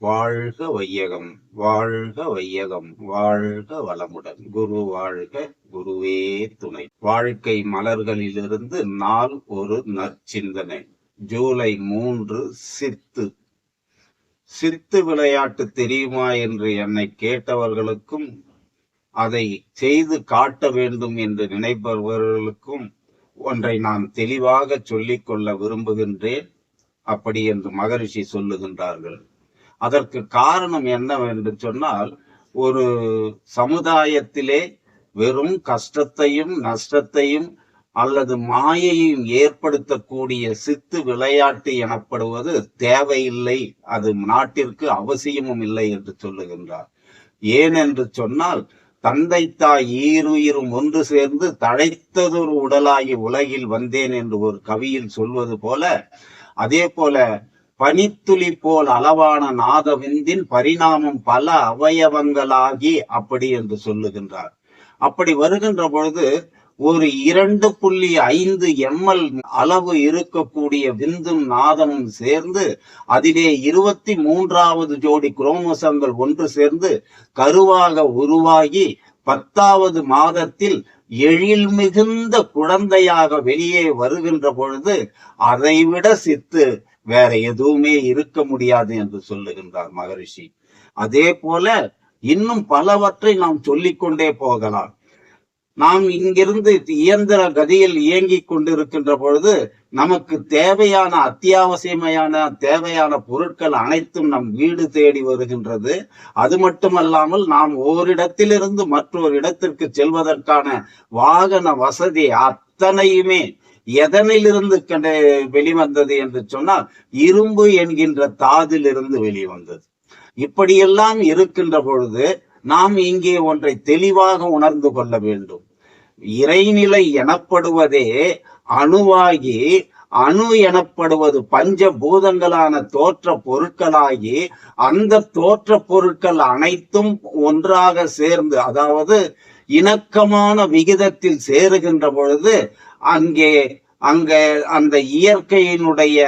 வாழ்க வையகம், வாழ்க வையகம், வாழ்க வளமுடன். குரு வாழ்க, குருவே துணை. வாழ்க்கை மலர்களிலிருந்து நாள் ஒரு நற்சிந்தனை. ஜூலை 3. சித்து. சித்து விளையாட்டு தெரியுமா என்று என்னை கேட்டவர்களுக்கும் அதை செய்து காட்ட வேண்டும் என்று நினைப்பவர்களுக்கும் ஒன்றை நான் தெளிவாக சொல்லிக் கொள்ள விரும்புகின்றேன். அப்படி என்று மகரிஷி சொல்லுகின்றார்கள். அதற்கு காரணம் என்னவென்று சொன்னால், ஒரு சமுதாயத்திலே வெறும் கஷ்டத்தையும் நஷ்டத்தையும் அல்லது மாயையும் ஏற்படுத்தக்கூடிய சித்து விளையாட்டு எனப்படுவது தேவையில்லை, அது நாட்டிற்கு அவசியமும் இல்லை என்று சொல்லுகின்றார். ஏனென்று சொன்னால், தந்தை தாய் ஈருயிரும் ஒன்று சேர்ந்து தழைத்ததொரு உடலாகி உலகில் வந்தேன் என்று ஒரு கவியில் சொல்வது போல, அதே போல பனித்துளி போல் அளவான நாதவிந்தின் பரிணாமம் பல அவயவங்களாகி அப்படி என்று சொல்லுகின்றார். அப்படி வருகின்ற பொழுது ஒரு 2.5 ml அளவு இருக்கக்கூடிய விந்தும் நாதமும் சேர்ந்து அதிலே 23வது ஜோடி குரோமோசோம்கள் ஒன்று சேர்ந்து கருவாக உருவாகி 10வது மாதத்தில் எழில் மிகுந்த குழந்தையாக வெளியே வருகின்ற பொழுது அதைவிட சித்து வேற எதுவுமே இருக்க முடியாது என்று சொல்லுகின்றார் மகரிஷி. அதே போல இன்னும் பலவற்றை நாம் சொல்லிக்கொண்டே போகலாம். நாம் இங்கிருந்து இயந்திர கதியில் இயங்கிக் கொண்டிருக்கின்ற பொழுது நமக்கு தேவையான அத்தியாவசியமான தேவையான பொருட்கள் அனைத்தும் நம் வீடு தேடி வருகின்றது. அது மட்டுமல்லாமல் நாம் ஓரிடத்திலிருந்து மற்றொரு இடத்திற்கு செல்வதற்கான வாகன வசதி அத்தனையுமே எதனிலிருந்து வெளிவந்தது என்று சொன்னால் இரும்பு என்கின்ற தாதிலிருந்து வெளிவந்தது. இப்படியெல்லாம் இருக்கின்ற பொழுது நாம் இங்கே ஒன்றை தெளிவாக உணர்ந்து கொள்ள வேண்டும். இறைநிலை எனப்படுவதே அணுவாகி, அணு எனப்படுவது பஞ்ச பூதங்களான தோற்ற பொருட்களாகி, அந்த தோற்ற பொருட்கள் அனைத்தும் ஒன்றாக சேர்ந்து, அதாவது இணக்கமான விகிதத்தில் சேருகின்ற பொழுது அங்கே அந்த இயற்கையினுடைய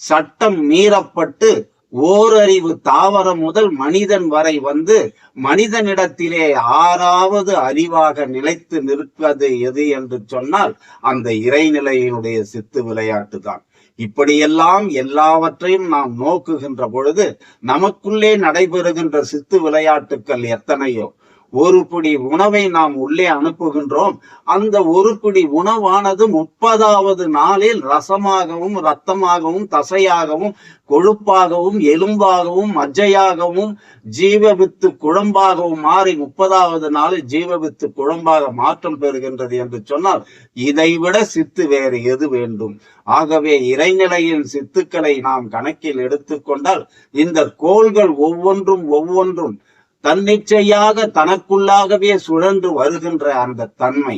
சட்டம் மீறப்பட்டு ஓரறிவு தாவரம் முதல் மனிதன் வரை வந்து மனிதனிடத்திலே 6வது அறிவாக நிலைத்து நிற்பது எது என்று சொன்னால் அந்த இறைநிலையினுடைய சித்து விளையாட்டு தான். இப்படியெல்லாம் எல்லாவற்றையும் நாம் நோக்குகின்ற பொழுது நமக்குள்ளே நடைபெறுகின்ற சித்து விளையாட்டுக்கள் எத்தனையோ. ஒரு பிடி உணவை நாம் உள்ளே அனுப்புகின்றோம். அந்த ஒரு பிடி உணவானது 30வது நாளில் ரசமாகவும் இரத்தமாகவும் தசையாகவும் கொழுப்பாகவும் எலும்பாகவும் மஜ்ஜையாகவும் ஜீவவித்து குழம்பாகவும் மாறி 30வது நாளில் ஜீவவித்து குழம்பாக மாற்றம் பெறுகின்றது என்று சொன்னால் இதைவிட சித்து வேறு எது வேண்டும்? ஆகவே இறைநிலையின் சித்துக்களை நாம் கணக்கில் எடுத்துக்கொண்டால் இந்த கோள்கள் ஒவ்வொன்றும் தன்னிச்சையாக தனக்குள்ளாகவே சுழன்று வருகின்ற அந்த தன்மை,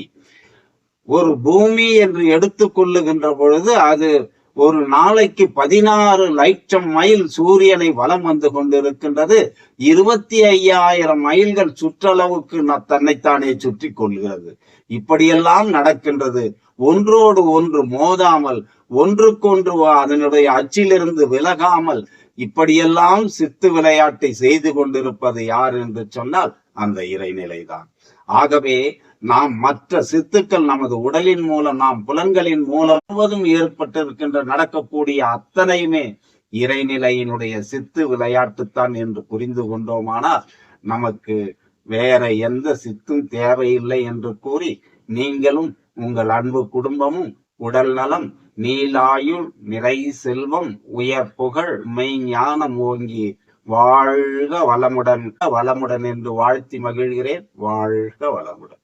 ஒரு பூமி என்று எடுத்துக் கொள்ளுகின்ற பொழுது அது ஒரு நாளைக்கு 16 லட்சம் மைல் சூரியனை வலம் வந்து கொண்டிருக்கின்றது. 25,000 மைல்கள் சுற்றளவுக்கு தன்னைத்தானே சுற்றி கொள்கிறது. இப்படியெல்லாம் நடக்கின்றது. ஒன்றோடு ஒன்று மோதாமல், ஒன்றுக்கொன்று அதனுடைய அச்சிலிருந்து விலகாமல் இப்படியெல்லாம் சித்து விளையாட்டை செய்து கொண்டிருப்பது யார் என்று சொன்னால் அந்த இறைநிலைதான். ஆகவே நாம் மற்ற சித்துக்கள் நமது உடலின் மூலம், நாம் புலன்களின் மூலம் முழுவதும் ஏற்பட்டிருக்கின்ற நடக்கக்கூடிய அத்தனையுமே இறைநிலையினுடைய சித்து விளையாட்டுத்தான் என்று புரிந்து கொண்டோமானால் நமக்கு வேற எந்த சித்தும் தேவையில்லை என்று கூறி, நீங்களும் உங்கள் அன்பு குடும்பமும் உடல் நலம், நீலாயுள், நிறை செல்வம், உயர் புகழ், மெய் ஞானம் ஓங்கி வாழ்க வளமுடன் என்று வாழ்த்தி மகிழ்கிறேன். வாழ்க வளமுடன்.